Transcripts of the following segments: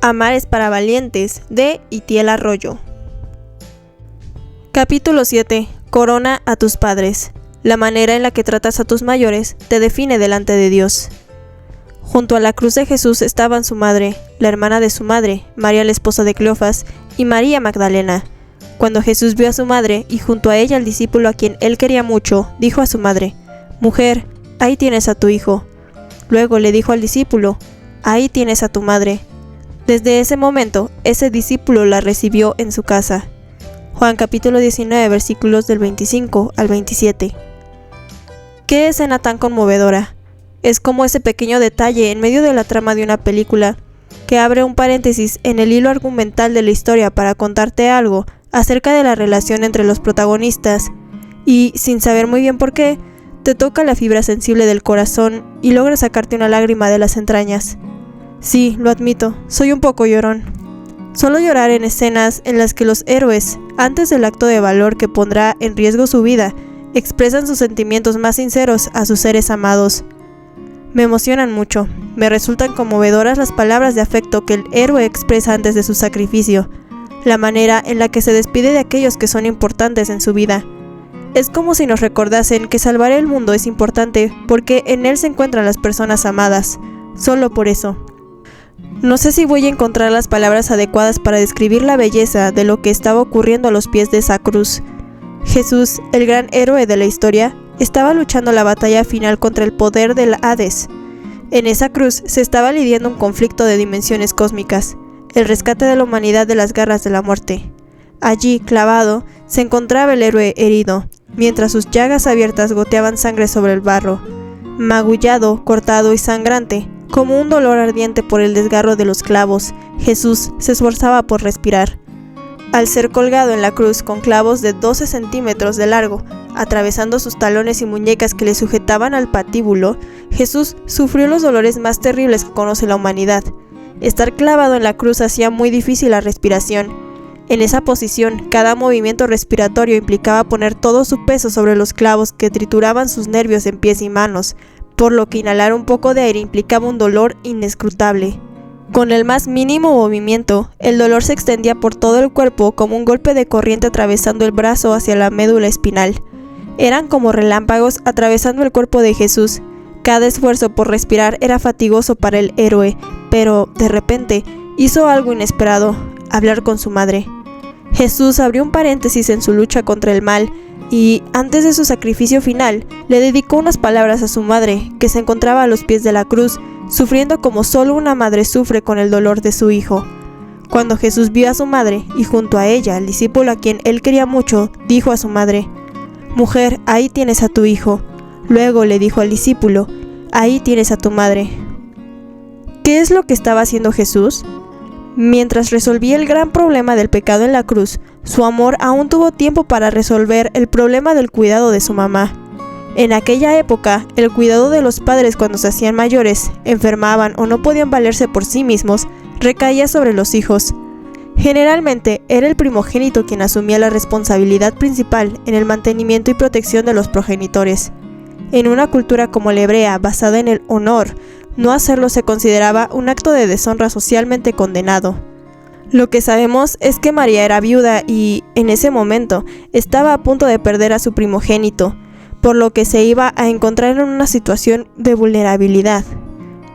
Amar es para valientes, de Itiel Arroyo. Capítulo 7. Corona a tus padres. La manera en la que tratas a tus mayores te define delante de Dios. Junto a la cruz de Jesús estaban su madre, la hermana de su madre, María la esposa de Cleofas, y María Magdalena. Cuando Jesús vio a su madre y junto a ella al discípulo a quien él quería mucho, dijo a su madre: «Mujer, ahí tienes a tu hijo». Luego le dijo al discípulo: «Ahí tienes a tu madre». Desde ese momento, ese discípulo la recibió en su casa. Juan capítulo 19, versículos del 25 al 27. ¿Qué escena tan conmovedora? Es como ese pequeño detalle en medio de la trama de una película, que abre un paréntesis en el hilo argumental de la historia para contarte algo acerca de la relación entre los protagonistas, y, sin saber muy bien por qué, te toca la fibra sensible del corazón y logra sacarte una lágrima de las entrañas. Sí, lo admito, soy un poco llorón. Suelo llorar en escenas en las que los héroes, antes del acto de valor que pondrá en riesgo su vida, expresan sus sentimientos más sinceros a sus seres amados. Me emocionan mucho, me resultan conmovedoras las palabras de afecto que el héroe expresa antes de su sacrificio, la manera en la que se despide de aquellos que son importantes en su vida. Es como si nos recordasen que salvar el mundo es importante porque en él se encuentran las personas amadas, solo por eso. No sé si voy a encontrar las palabras adecuadas para describir la belleza de lo que estaba ocurriendo a los pies de esa cruz. Jesús, el gran héroe de la historia, estaba luchando la batalla final contra el poder del Hades. En esa cruz se estaba lidiando un conflicto de dimensiones cósmicas, el rescate de la humanidad de las garras de la muerte. Allí, clavado, se encontraba el héroe herido, mientras sus llagas abiertas goteaban sangre sobre el barro. Magullado, cortado y sangrante, como un dolor ardiente por el desgarro de los clavos, Jesús se esforzaba por respirar. Al ser colgado en la cruz con clavos de 12 centímetros de largo, atravesando sus talones y muñecas que le sujetaban al patíbulo, Jesús sufrió los dolores más terribles que conoce la humanidad. Estar clavado en la cruz hacía muy difícil la respiración. En esa posición, cada movimiento respiratorio implicaba poner todo su peso sobre los clavos que trituraban sus nervios en pies y manos, por lo que inhalar un poco de aire implicaba un dolor inescrutable. Con el más mínimo movimiento, el dolor se extendía por todo el cuerpo como un golpe de corriente atravesando el brazo hacia la médula espinal. Eran como relámpagos atravesando el cuerpo de Jesús. Cada esfuerzo por respirar era fatigoso para el héroe, pero, de repente, hizo algo inesperado: hablar con su madre. Jesús abrió un paréntesis en su lucha contra el mal, y, antes de su sacrificio final, le dedicó unas palabras a su madre, que se encontraba a los pies de la cruz, sufriendo como solo una madre sufre con el dolor de su hijo. Cuando Jesús vio a su madre, y junto a ella al discípulo a quien él quería mucho, dijo a su madre: «Mujer, ahí tienes a tu hijo». Luego le dijo al discípulo: «Ahí tienes a tu madre». ¿Qué es lo que estaba haciendo Jesús? Mientras resolvía el gran problema del pecado en la cruz, su amor aún tuvo tiempo para resolver el problema del cuidado de su mamá. En aquella época, el cuidado de los padres cuando se hacían mayores, enfermaban o no podían valerse por sí mismos, recaía sobre los hijos. Generalmente, era el primogénito quien asumía la responsabilidad principal en el mantenimiento y protección de los progenitores. En una cultura como la hebrea, basada en el honor, no hacerlo se consideraba un acto de deshonra socialmente condenado. Lo que sabemos es que María era viuda y, en ese momento, estaba a punto de perder a su primogénito, por lo que se iba a encontrar en una situación de vulnerabilidad.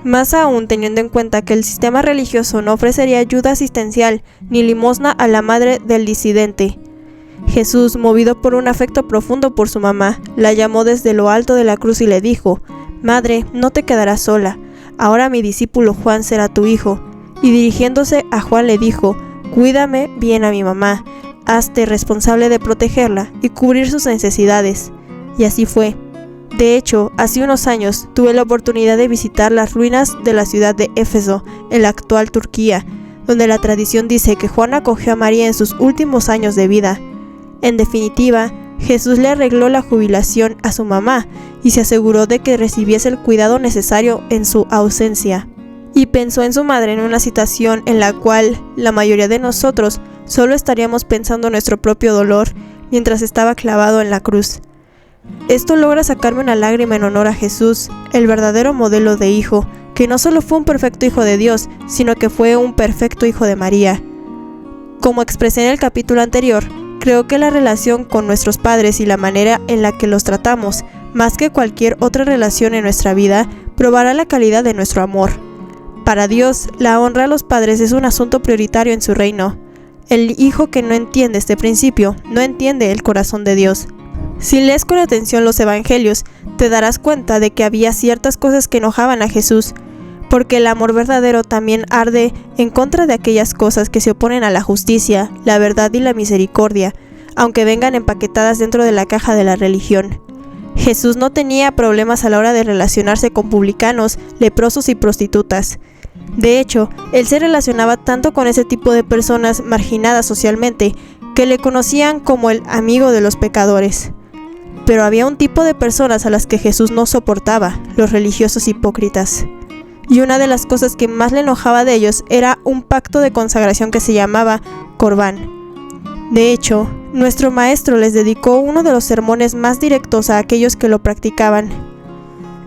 Más aún teniendo en cuenta que el sistema religioso no ofrecería ayuda asistencial ni limosna a la madre del disidente. Jesús, movido por un afecto profundo por su mamá, la llamó desde lo alto de la cruz y le dijo: «Madre, no te quedarás sola. Ahora mi discípulo Juan será tu hijo». Y dirigiéndose a Juan le dijo: «Cuídame bien a mi mamá, hazte responsable de protegerla y cubrir sus necesidades». Y así fue. De hecho, hace unos años tuve la oportunidad de visitar las ruinas de la ciudad de Éfeso, en la actual Turquía, donde la tradición dice que Juan acogió a María en sus últimos años de vida. En definitiva, Jesús le arregló la jubilación a su mamá y se aseguró de que recibiese el cuidado necesario en su ausencia. Y pensó en su madre en una situación en la cual la mayoría de nosotros solo estaríamos pensando en nuestro propio dolor mientras estaba clavado en la cruz. Esto logra sacarme una lágrima en honor a Jesús, el verdadero modelo de hijo, que no solo fue un perfecto hijo de Dios, sino que fue un perfecto hijo de María. Como expresé en el capítulo anterior, creo que la relación con nuestros padres y la manera en la que los tratamos, más que cualquier otra relación en nuestra vida, probará la calidad de nuestro amor. Para Dios, la honra a los padres es un asunto prioritario en su reino. El hijo que no entiende este principio, no entiende el corazón de Dios. Si lees con atención los evangelios, te darás cuenta de que había ciertas cosas que enojaban a Jesús, porque el amor verdadero también arde en contra de aquellas cosas que se oponen a la justicia, la verdad y la misericordia, aunque vengan empaquetadas dentro de la caja de la religión. Jesús no tenía problemas a la hora de relacionarse con publicanos, leprosos y prostitutas. De hecho, él se relacionaba tanto con ese tipo de personas marginadas socialmente, que le conocían como el amigo de los pecadores. Pero había un tipo de personas a las que Jesús no soportaba, los religiosos hipócritas. Y una de las cosas que más le enojaba de ellos era un pacto de consagración que se llamaba Corbán. De hecho, nuestro maestro les dedicó uno de los sermones más directos a aquellos que lo practicaban.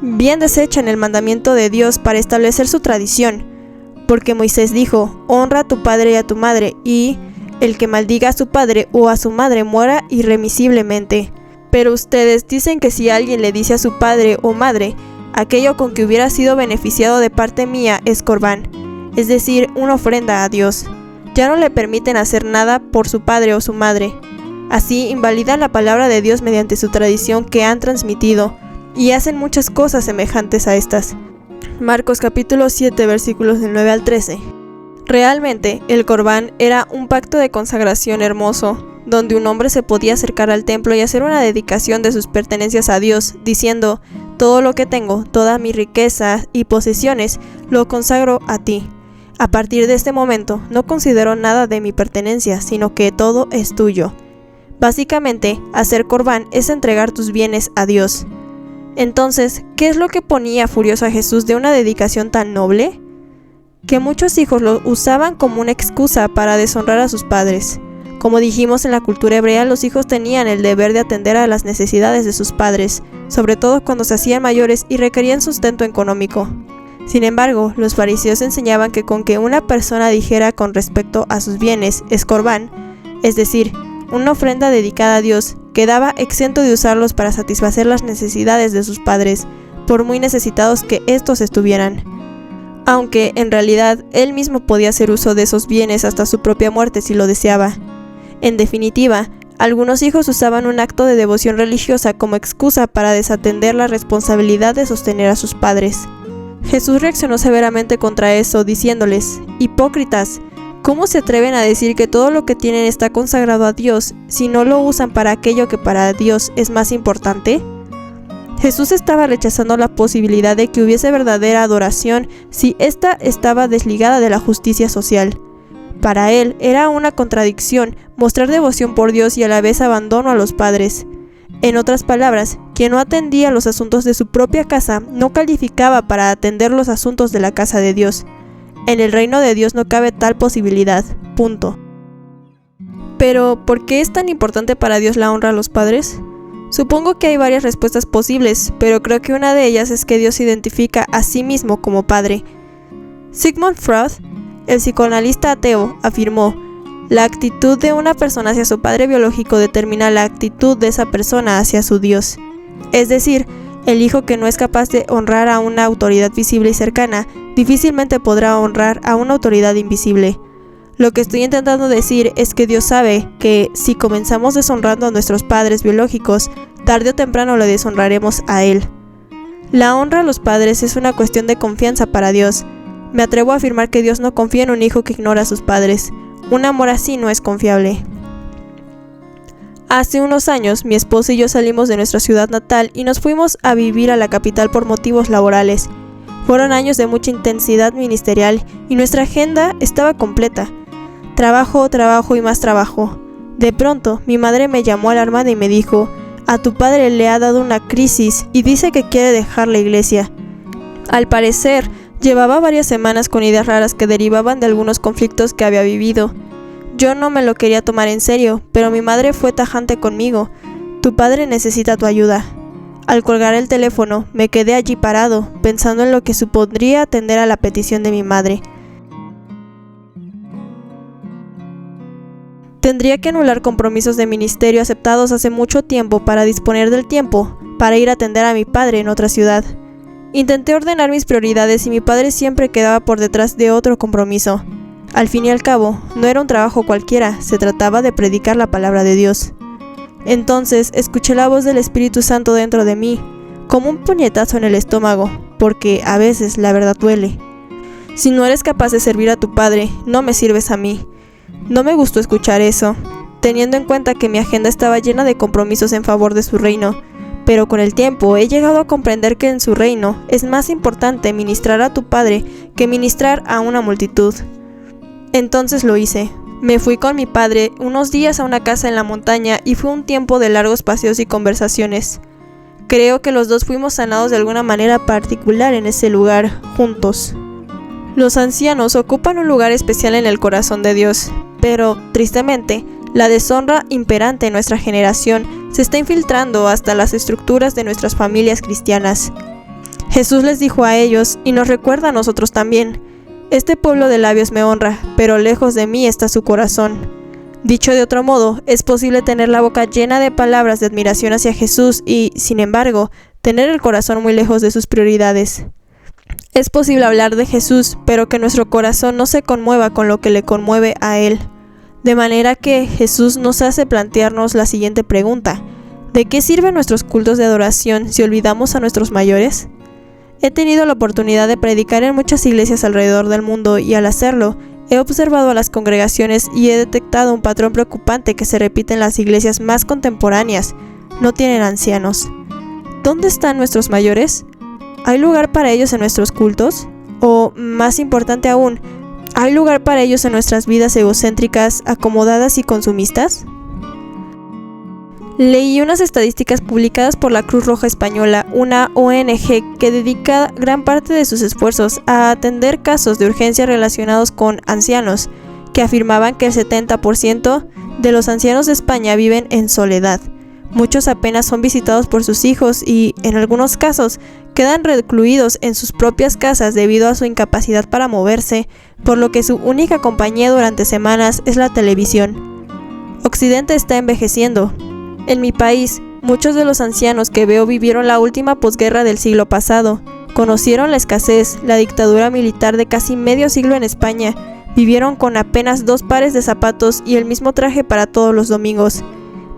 Bien desechan el mandamiento de Dios para establecer su tradición, porque Moisés dijo: honra a tu padre y a tu madre, y el que maldiga a su padre o a su madre muera irremisiblemente. Pero ustedes dicen que si alguien le dice a su padre o madre: aquello con que hubiera sido beneficiado de parte mía es Corbán, es decir, una ofrenda a Dios. Ya no le permiten hacer nada por su padre o su madre. Así invalidan la palabra de Dios mediante su tradición que han transmitido, y hacen muchas cosas semejantes a estas. Marcos capítulo 7 versículos del 9 al 13. Realmente, el Corbán era un pacto de consagración hermoso, donde un hombre se podía acercar al templo y hacer una dedicación de sus pertenencias a Dios, diciendo: todo lo que tengo, toda mi riqueza y posesiones, lo consagro a ti. A partir de este momento, no considero nada de mi pertenencia, sino que todo es tuyo. Básicamente, hacer Corbán es entregar tus bienes a Dios. Entonces, ¿qué es lo que ponía furioso a Jesús de una dedicación tan noble? Que muchos hijos lo usaban como una excusa para deshonrar a sus padres. Como dijimos, en la cultura hebrea, los hijos tenían el deber de atender a las necesidades de sus padres, sobre todo cuando se hacían mayores y requerían sustento económico. Sin embargo, los fariseos enseñaban que con que una persona dijera con respecto a sus bienes es Corbán, es decir, una ofrenda dedicada a Dios, quedaba exento de usarlos para satisfacer las necesidades de sus padres, por muy necesitados que éstos estuvieran. Aunque, en realidad, él mismo podía hacer uso de esos bienes hasta su propia muerte si lo deseaba. En definitiva, algunos hijos usaban un acto de devoción religiosa como excusa para desatender la responsabilidad de sostener a sus padres. Jesús reaccionó severamente contra eso, diciéndoles: hipócritas, ¿cómo se atreven a decir que todo lo que tienen está consagrado a Dios si no lo usan para aquello que para Dios es más importante? Jesús estaba rechazando la posibilidad de que hubiese verdadera adoración si ésta estaba desligada de la justicia social. Para él era una contradicción mostrar devoción por Dios y a la vez abandono a los padres. En otras palabras, quien no atendía los asuntos de su propia casa no calificaba para atender los asuntos de la casa de Dios. En el reino de Dios no cabe tal posibilidad. Punto. Pero, ¿por qué es tan importante para Dios la honra a los padres? Supongo que hay varias respuestas posibles, pero creo que una de ellas es que Dios se identifica a sí mismo como padre. Sigmund Freud, el psicoanalista ateo, afirmó: la actitud de una persona hacia su padre biológico determina la actitud de esa persona hacia su Dios. Es decir, el hijo que no es capaz de honrar a una autoridad visible y cercana, difícilmente podrá honrar a una autoridad invisible. Lo que estoy intentando decir es que Dios sabe que, si comenzamos deshonrando a nuestros padres biológicos, tarde o temprano le deshonraremos a Él. La honra a los padres es una cuestión de confianza para Dios. Me atrevo a afirmar que Dios no confía en un hijo que ignora a sus padres. Un amor así no es confiable. Hace unos años, mi esposo y yo salimos de nuestra ciudad natal y nos fuimos a vivir a la capital por motivos laborales. Fueron años de mucha intensidad ministerial y nuestra agenda estaba completa. Trabajo, trabajo y más trabajo. De pronto, mi madre me llamó alarmada y me dijo: a tu padre le ha dado una crisis y dice que quiere dejar la iglesia. Al parecer, llevaba varias semanas con ideas raras que derivaban de algunos conflictos que había vivido. Yo no me lo quería tomar en serio, pero mi madre fue tajante conmigo: tu padre necesita tu ayuda. Al colgar el teléfono, me quedé allí parado, pensando en lo que supondría atender a la petición de mi madre. Tendría que anular compromisos de ministerio aceptados hace mucho tiempo para disponer del tiempo para ir a atender a mi padre en otra ciudad. Intenté ordenar mis prioridades y mi padre siempre quedaba por detrás de otro compromiso. Al fin y al cabo, no era un trabajo cualquiera, se trataba de predicar la palabra de Dios. Entonces escuché la voz del Espíritu Santo dentro de mí, como un puñetazo en el estómago, porque a veces la verdad duele. Si no eres capaz de servir a tu padre, no me sirves a mí. No me gustó escuchar eso, teniendo en cuenta que mi agenda estaba llena de compromisos en favor de su reino, pero con el tiempo he llegado a comprender que en su reino es más importante ministrar a tu padre que ministrar a una multitud. Entonces lo hice. Me fui con mi padre unos días a una casa en la montaña y fue un tiempo de largos paseos y conversaciones. Creo que los dos fuimos sanados de alguna manera particular en ese lugar, juntos. Los ancianos ocupan un lugar especial en el corazón de Dios, pero, tristemente, la deshonra imperante en nuestra generación se está infiltrando hasta las estructuras de nuestras familias cristianas. Jesús les dijo a ellos, y nos recuerda a nosotros también: este pueblo de labios me honra, pero lejos de mí está su corazón. Dicho de otro modo, es posible tener la boca llena de palabras de admiración hacia Jesús y, sin embargo, tener el corazón muy lejos de sus prioridades. Es posible hablar de Jesús, pero que nuestro corazón no se conmueva con lo que le conmueve a Él. De manera que Jesús nos hace plantearnos la siguiente pregunta: ¿de qué sirven nuestros cultos de adoración si olvidamos a nuestros mayores? He tenido la oportunidad de predicar en muchas iglesias alrededor del mundo y al hacerlo, he observado a las congregaciones y he detectado un patrón preocupante que se repite en las iglesias más contemporáneas: no tienen ancianos. ¿Dónde están nuestros mayores? ¿Hay lugar para ellos en nuestros cultos? O, más importante aún, ¿hay lugar para ellos en nuestras vidas egocéntricas, acomodadas y consumistas? Leí unas estadísticas publicadas por la Cruz Roja Española, una ONG que dedica gran parte de sus esfuerzos a atender casos de urgencia relacionados con ancianos, que afirmaban que el 70% de los ancianos de España viven en soledad. Muchos apenas son visitados por sus hijos y, en algunos casos, quedan recluidos en sus propias casas debido a su incapacidad para moverse, por lo que su única compañía durante semanas es la televisión. Occidente está envejeciendo. En mi país, muchos de los ancianos que veo vivieron la última posguerra del siglo pasado, conocieron la escasez, la dictadura militar de casi medio siglo en España, vivieron con apenas 2 pares de zapatos y el mismo traje para todos los domingos.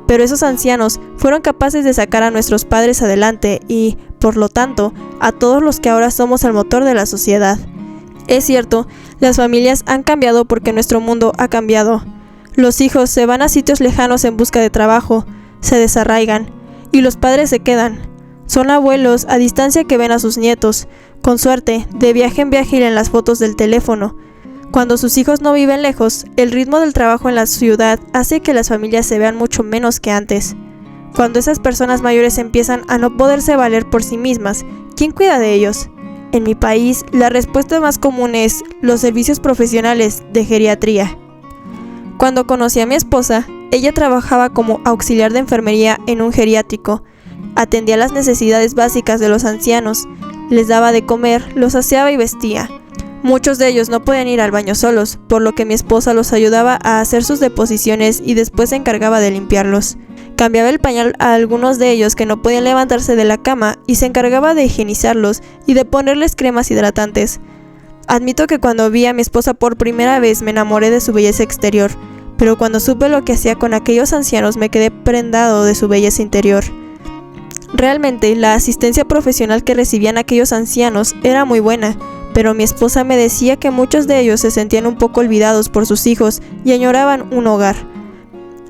Pero esos ancianos fueron capaces de sacar a nuestros padres adelante y, por lo tanto, a todos los que ahora somos el motor de la sociedad. Es cierto, las familias han cambiado porque nuestro mundo ha cambiado. Los hijos se van a sitios lejanos en busca de trabajo, se desarraigan, y los padres se quedan. Son abuelos a distancia que ven a sus nietos, con suerte, de viaje en viaje y en las fotos del teléfono. Cuando sus hijos no viven lejos, el ritmo del trabajo en la ciudad hace que las familias se vean mucho menos que antes. Cuando esas personas mayores empiezan a no poderse valer por sí mismas, ¿quién cuida de ellos? En mi país, la respuesta más común es los servicios profesionales de geriatría. Cuando conocí a mi esposa, ella trabajaba como auxiliar de enfermería en un geriátrico. Atendía las necesidades básicas de los ancianos, les daba de comer, los aseaba y vestía. Muchos de ellos no podían ir al baño solos, por lo que mi esposa los ayudaba a hacer sus deposiciones y después se encargaba de limpiarlos. Cambiaba el pañal a algunos de ellos que no podían levantarse de la cama y se encargaba de higienizarlos y de ponerles cremas hidratantes. Admito que cuando vi a mi esposa por primera vez me enamoré de su belleza exterior, pero cuando supe lo que hacía con aquellos ancianos me quedé prendado de su belleza interior. Realmente, la asistencia profesional que recibían aquellos ancianos era muy buena, pero mi esposa me decía que muchos de ellos se sentían un poco olvidados por sus hijos y añoraban un hogar.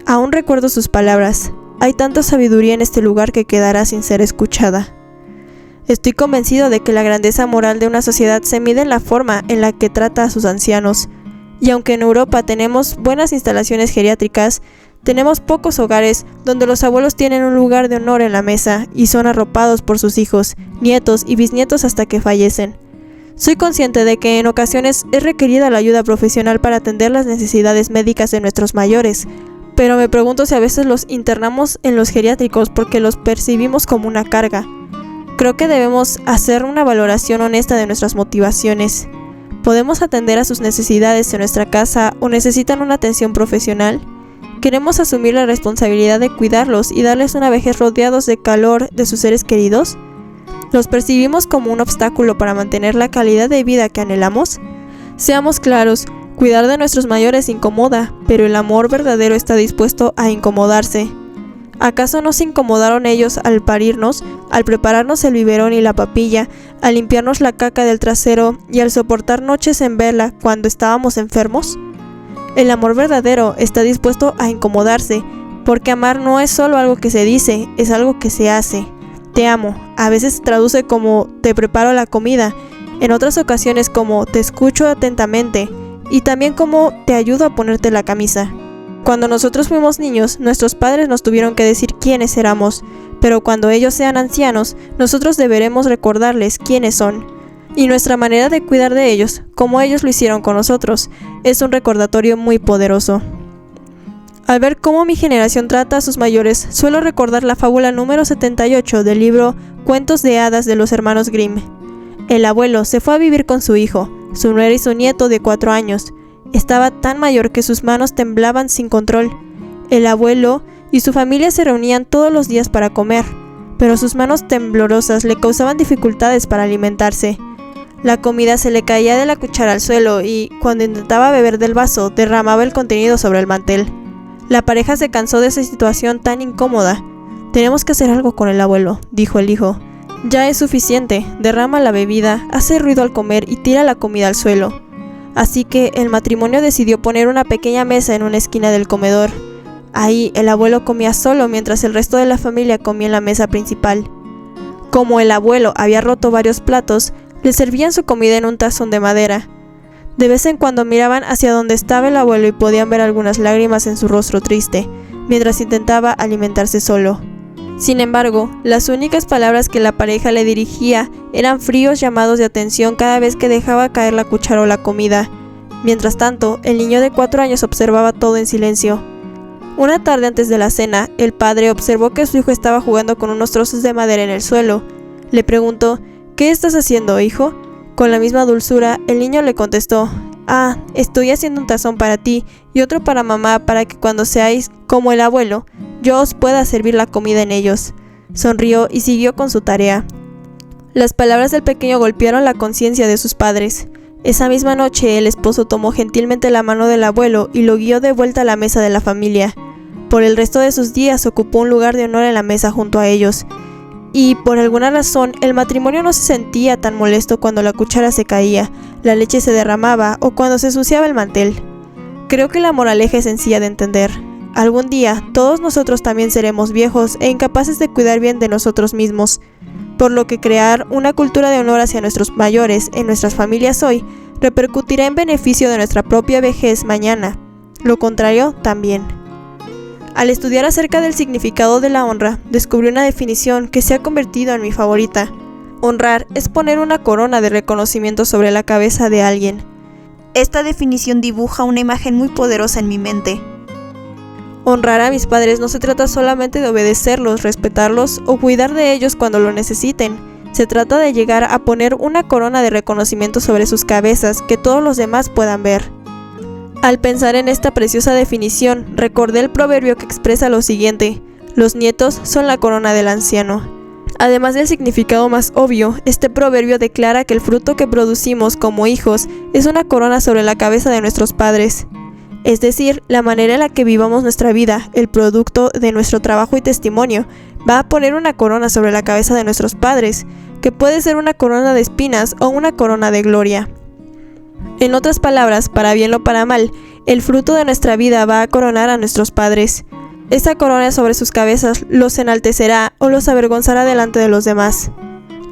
Aún recuerdo sus palabras: hay tanta sabiduría en este lugar que quedará sin ser escuchada. Estoy convencido de que la grandeza moral de una sociedad se mide en la forma en la que trata a sus ancianos. Y aunque en Europa tenemos buenas instalaciones geriátricas, tenemos pocos hogares donde los abuelos tienen un lugar de honor en la mesa y son arropados por sus hijos, nietos y bisnietos hasta que fallecen. Soy consciente de que en ocasiones es requerida la ayuda profesional para atender las necesidades médicas de nuestros mayores, pero me pregunto si a veces los internamos en los geriátricos porque los percibimos como una carga. Creo que debemos hacer una valoración honesta de nuestras motivaciones. ¿Podemos atender a sus necesidades en nuestra casa o necesitan una atención profesional? ¿Queremos asumir la responsabilidad de cuidarlos y darles una vejez rodeados de calor de sus seres queridos? ¿Los percibimos como un obstáculo para mantener la calidad de vida que anhelamos? Seamos claros, cuidar de nuestros mayores incomoda, pero el amor verdadero está dispuesto a incomodarse. ¿Acaso no se incomodaron ellos al parirnos, al prepararnos el biberón y la papilla, al limpiarnos la caca del trasero y al soportar noches en vela cuando estábamos enfermos? El amor verdadero está dispuesto a incomodarse, porque amar no es solo algo que se dice, es algo que se hace. Te amo, a veces se traduce como te preparo la comida, en otras ocasiones como te escucho atentamente, y también como te ayudo a ponerte la camisa. Cuando nosotros fuimos niños, nuestros padres nos tuvieron que decir quiénes éramos, pero cuando ellos sean ancianos, nosotros deberemos recordarles quiénes son. Y nuestra manera de cuidar de ellos, como ellos lo hicieron con nosotros, es un recordatorio muy poderoso. Al ver cómo mi generación trata a sus mayores, suelo recordar la fábula número 78 del libro Cuentos de Hadas de los hermanos Grimm. El abuelo se fue a vivir con su hijo, su nuera y su nieto de 4 años. Estaba tan mayor que sus manos temblaban sin control. El abuelo y su familia se reunían todos los días para comer, pero sus manos temblorosas le causaban dificultades para alimentarse. La comida se le caía de la cuchara al suelo y, cuando intentaba beber del vaso, derramaba el contenido sobre el mantel. La pareja se cansó de esa situación tan incómoda. «Tenemos que hacer algo con el abuelo», dijo el hijo. «Ya es suficiente, derrama la bebida, hace ruido al comer y tira la comida al suelo». Así que el matrimonio decidió poner una pequeña mesa en una esquina del comedor. Ahí el abuelo comía solo mientras el resto de la familia comía en la mesa principal. Como el abuelo había roto varios platos, le servían su comida en un tazón de madera. De vez en cuando miraban hacia donde estaba el abuelo y podían ver algunas lágrimas en su rostro triste, mientras intentaba alimentarse solo. Sin embargo, las únicas palabras que la pareja le dirigía eran fríos llamados de atención cada vez que dejaba caer la cuchara o la comida. Mientras tanto, el niño de 4 años observaba todo en silencio. Una tarde antes de la cena, el padre observó que su hijo estaba jugando con unos trozos de madera en el suelo. Le preguntó, «¿Qué estás haciendo, hijo?». Con la misma dulzura, el niño le contestó, «Ah, estoy haciendo un tazón para ti y otro para mamá para que cuando seáis como el abuelo, yo os pueda servir la comida en ellos». Sonrió y siguió con su tarea. Las palabras del pequeño golpearon la conciencia de sus padres. Esa misma noche, el esposo tomó gentilmente la mano del abuelo y lo guió de vuelta a la mesa de la familia. Por el resto de sus días ocupó un lugar de honor en la mesa junto a ellos. Y, por alguna razón, el matrimonio no se sentía tan molesto cuando la cuchara se caía, la leche se derramaba o cuando se ensuciaba el mantel. Creo que la moraleja es sencilla de entender. Algún día, todos nosotros también seremos viejos e incapaces de cuidar bien de nosotros mismos, por lo que crear una cultura de honor hacia nuestros mayores en nuestras familias hoy repercutirá en beneficio de nuestra propia vejez mañana. Lo contrario, también. Al estudiar acerca del significado de la honra, descubrí una definición que se ha convertido en mi favorita. Honrar es poner una corona de reconocimiento sobre la cabeza de alguien. Esta definición dibuja una imagen muy poderosa en mi mente. Honrar a mis padres no se trata solamente de obedecerlos, respetarlos o cuidar de ellos cuando lo necesiten. Se trata de llegar a poner una corona de reconocimiento sobre sus cabezas que todos los demás puedan ver. Al pensar en esta preciosa definición, recordé el proverbio que expresa lo siguiente: los nietos son la corona del anciano. Además del significado más obvio, este proverbio declara que el fruto que producimos como hijos es una corona sobre la cabeza de nuestros padres. Es decir, la manera en la que vivamos nuestra vida, el producto de nuestro trabajo y testimonio, va a poner una corona sobre la cabeza de nuestros padres, que puede ser una corona de espinas o una corona de gloria. En otras palabras, para bien o para mal, el fruto de nuestra vida va a coronar a nuestros padres. Esa corona sobre sus cabezas los enaltecerá o los avergonzará delante de los demás.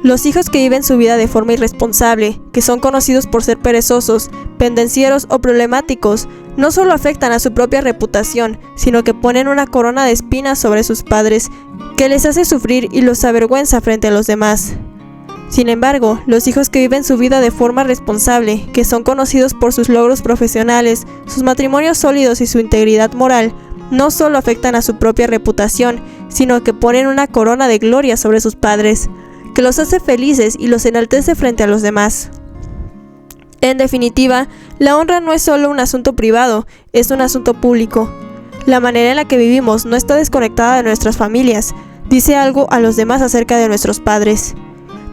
Los hijos que viven su vida de forma irresponsable, que son conocidos por ser perezosos, pendencieros o problemáticos, no solo afectan a su propia reputación, sino que ponen una corona de espinas sobre sus padres, que les hace sufrir y los avergüenza frente a los demás. Sin embargo, los hijos que viven su vida de forma responsable, que son conocidos por sus logros profesionales, sus matrimonios sólidos y su integridad moral, no solo afectan a su propia reputación, sino que ponen una corona de gloria sobre sus padres, que los hace felices y los enaltece frente a los demás. En definitiva, la honra no es solo un asunto privado, es un asunto público. La manera en la que vivimos no está desconectada de nuestras familias, dice algo a los demás acerca de nuestros padres.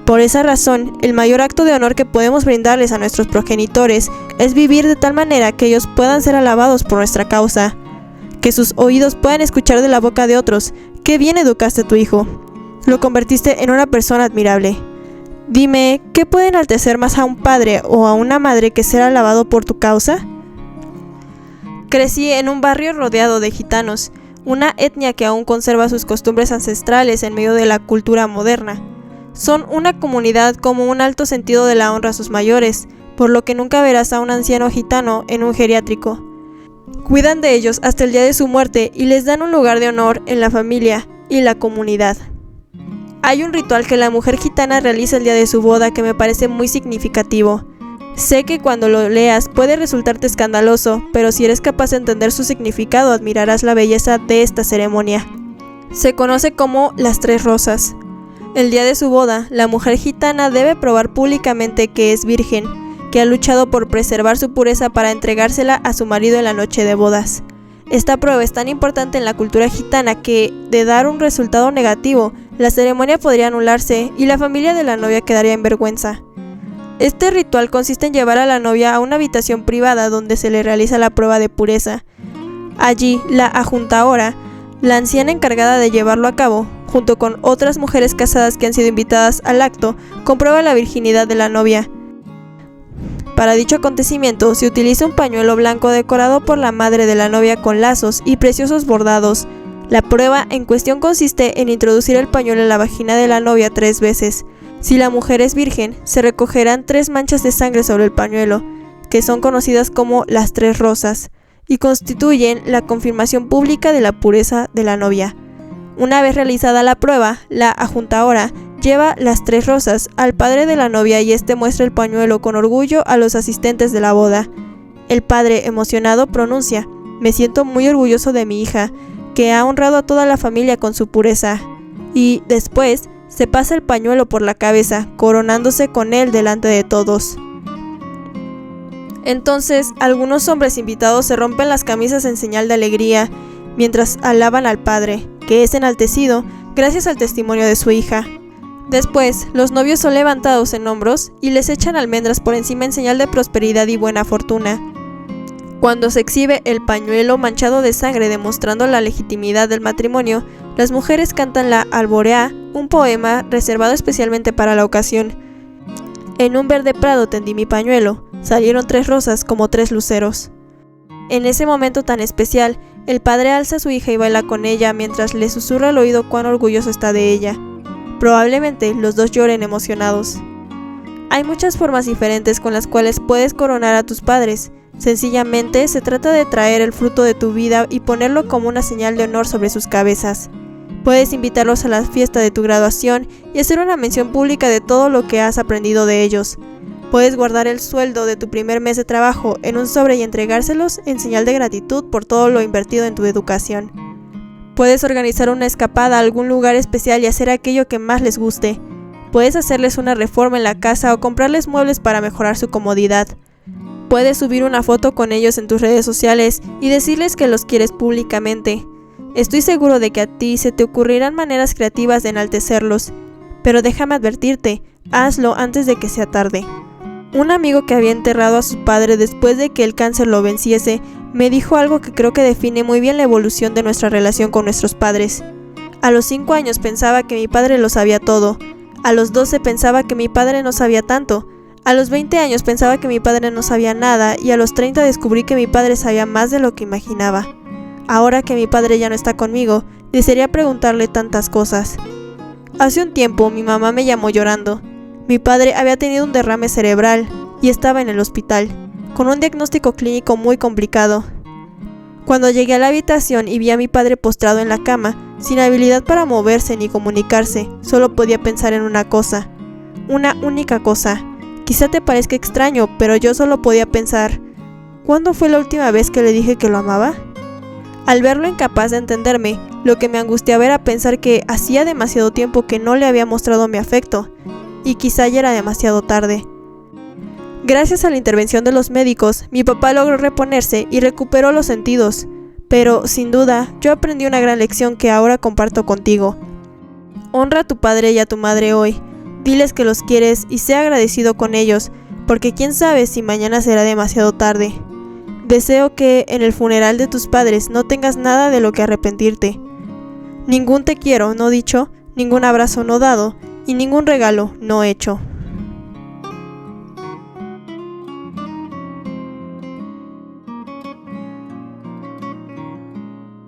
Por esa razón, el mayor acto de honor que podemos brindarles a nuestros progenitores es vivir de tal manera que ellos puedan ser alabados por nuestra causa, que sus oídos puedan escuchar de la boca de otros: «Qué bien educaste a tu hijo, lo convertiste en una persona admirable». Dime, ¿qué puede enaltecer más a un padre o a una madre que ser alabado por tu causa? Crecí en un barrio rodeado de gitanos, una etnia que aún conserva sus costumbres ancestrales en medio de la cultura moderna. Son una comunidad con un alto sentido de la honra a sus mayores, por lo que nunca verás a un anciano gitano en un geriátrico. Cuidan de ellos hasta el día de su muerte y les dan un lugar de honor en la familia y la comunidad. Hay un ritual que la mujer gitana realiza el día de su boda que me parece muy significativo. Sé que cuando lo leas puede resultarte escandaloso, pero si eres capaz de entender su significado admirarás la belleza de esta ceremonia. Se conoce como las 3 rosas. El día de su boda, la mujer gitana debe probar públicamente que es virgen, que ha luchado por preservar su pureza para entregársela a su marido en la noche de bodas. Esta prueba es tan importante en la cultura gitana que, de dar un resultado negativo, la ceremonia podría anularse y la familia de la novia quedaría en vergüenza. Este ritual consiste en llevar a la novia a una habitación privada donde se le realiza la prueba de pureza. Allí, la ajuntaora, la anciana encargada de llevarlo a cabo, junto con otras mujeres casadas que han sido invitadas al acto, comprueba la virginidad de la novia. Para dicho acontecimiento se utiliza un pañuelo blanco decorado por la madre de la novia con lazos y preciosos bordados. La prueba en cuestión consiste en introducir el pañuelo en la vagina de la novia 3 veces. Si la mujer es virgen, se recogerán 3 manchas de sangre sobre el pañuelo, que son conocidas como las 3 rosas, y constituyen la confirmación pública de la pureza de la novia. Una vez realizada la prueba, la ajuntaora lleva las 3 rosas al padre de la novia y este muestra el pañuelo con orgullo a los asistentes de la boda. El padre, emocionado, pronuncia: «Me siento muy orgulloso de mi hija, que ha honrado a toda la familia con su pureza». Y después se pasa el pañuelo por la cabeza, coronándose con él delante de todos. Entonces, algunos hombres invitados se rompen las camisas en señal de alegría, mientras alaban al padre, que es enaltecido gracias al testimonio de su hija. Después, los novios son levantados en hombros y les echan almendras por encima en señal de prosperidad y buena fortuna. Cuando se exhibe el pañuelo manchado de sangre demostrando la legitimidad del matrimonio, las mujeres cantan la alborea, un poema reservado especialmente para la ocasión. En un verde prado tendí mi pañuelo, salieron 3 rosas como 3 luceros. En ese momento tan especial, el padre alza a su hija y baila con ella mientras le susurra al oído cuán orgulloso está de ella. Probablemente los dos lloren emocionados. Hay muchas formas diferentes con las cuales puedes coronar a tus padres. Sencillamente se trata de traer el fruto de tu vida y ponerlo como una señal de honor sobre sus cabezas. Puedes invitarlos a la fiesta de tu graduación y hacer una mención pública de todo lo que has aprendido de ellos. Puedes guardar el sueldo de tu primer mes de trabajo en un sobre y entregárselos en señal de gratitud por todo lo invertido en tu educación. Puedes organizar una escapada a algún lugar especial y hacer aquello que más les guste. Puedes hacerles una reforma en la casa o comprarles muebles para mejorar su comodidad. Puedes subir una foto con ellos en tus redes sociales y decirles que los quieres públicamente. Estoy seguro de que a ti se te ocurrirán maneras creativas de enaltecerlos, pero déjame advertirte, hazlo antes de que sea tarde. Un amigo que había enterrado a su padre después de que el cáncer lo venciese, me dijo algo que creo que define muy bien la evolución de nuestra relación con nuestros padres. A los 5 años pensaba que mi padre lo sabía todo. A los 12 pensaba que mi padre no sabía tanto. A los 20 años pensaba que mi padre no sabía nada y a los 30 descubrí que mi padre sabía más de lo que imaginaba. Ahora que mi padre ya no está conmigo, desearía preguntarle tantas cosas. Hace un tiempo mi mamá me llamó llorando. Mi padre había tenido un derrame cerebral y estaba en el hospital, con un diagnóstico clínico muy complicado. Cuando llegué a la habitación y vi a mi padre postrado en la cama, sin habilidad para moverse ni comunicarse, solo podía pensar en una cosa, una única cosa. Quizá te parezca extraño, pero yo solo podía pensar, ¿cuándo fue la última vez que le dije que lo amaba? Al verlo incapaz de entenderme, lo que me angustiaba era pensar que hacía demasiado tiempo que no le había mostrado mi afecto, y quizá ya era demasiado tarde. Gracias a la intervención de los médicos, mi papá logró reponerse y recuperó los sentidos, pero, sin duda, yo aprendí una gran lección que ahora comparto contigo. Honra a tu padre y a tu madre hoy, diles que los quieres y sé agradecido con ellos, porque quién sabe si mañana será demasiado tarde. Deseo que en el funeral de tus padres no tengas nada de lo que arrepentirte. Ningún te quiero no dicho, ningún abrazo no dado y ningún regalo no hecho.